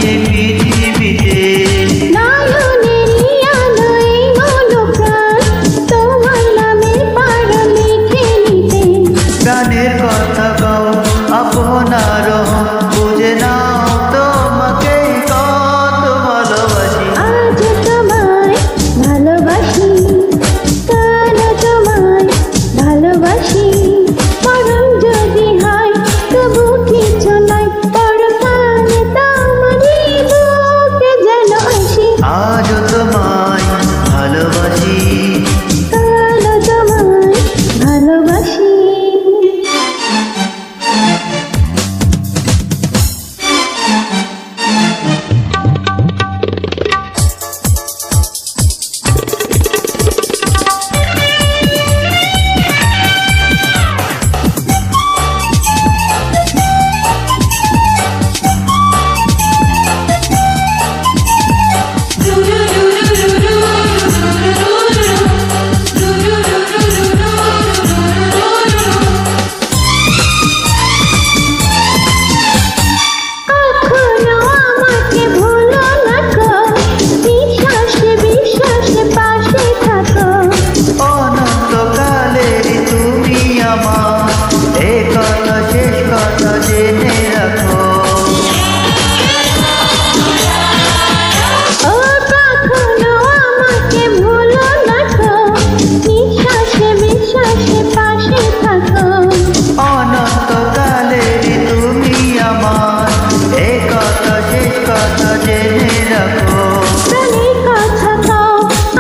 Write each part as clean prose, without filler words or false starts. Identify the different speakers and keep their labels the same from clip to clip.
Speaker 1: এই পৃথিবীতে।
Speaker 2: নয়নেরই আলোয় মনোপ্রাণ তোমার নামের পারা লিখে নিতে।
Speaker 1: প্রাণের কথা কও আপনার বুঝে নাও তোমাকে কত ভালোবাসি।
Speaker 2: আজ তোমায় ভালোবাসি, কাল তোমায় ভালোবাসি। পরম যদি হয় তবু কিছু নয়, পরকালে তোমারই বুকে যেন আসি।
Speaker 1: আজ তোমায় ভালোবাসি,
Speaker 2: কাল তোমায় ভালোবাসি। কখনো আমাকে ভুলো না গো, বিশ্বাসে বিশ্বাসে পাশে থাকো।
Speaker 1: অনন্তকালের তুমি আমার এ কথা শেষ কথা জেনে রাখো।
Speaker 2: ও কখনো আমাকে ভুলো না গো, বিশ্বাসে বিশ্বাসে পাশে থাকো।
Speaker 1: অনন্তকালের তুমি আমার এ কথা শেষ কথা জেনে রাখো।
Speaker 2: প্রাণের কথা কও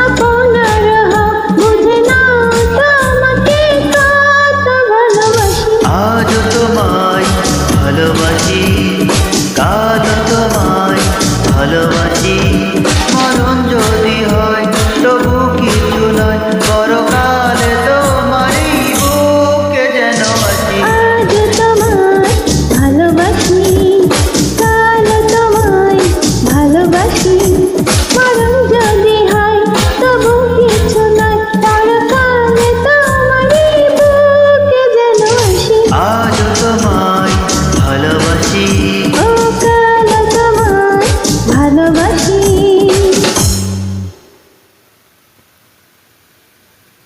Speaker 2: আপনার হও, বুঝে নাও তোমাকে কত ভালোবাসি।
Speaker 1: আজ তোমায় ভালোবাসি, কাল তোমায় ভালোবাসি।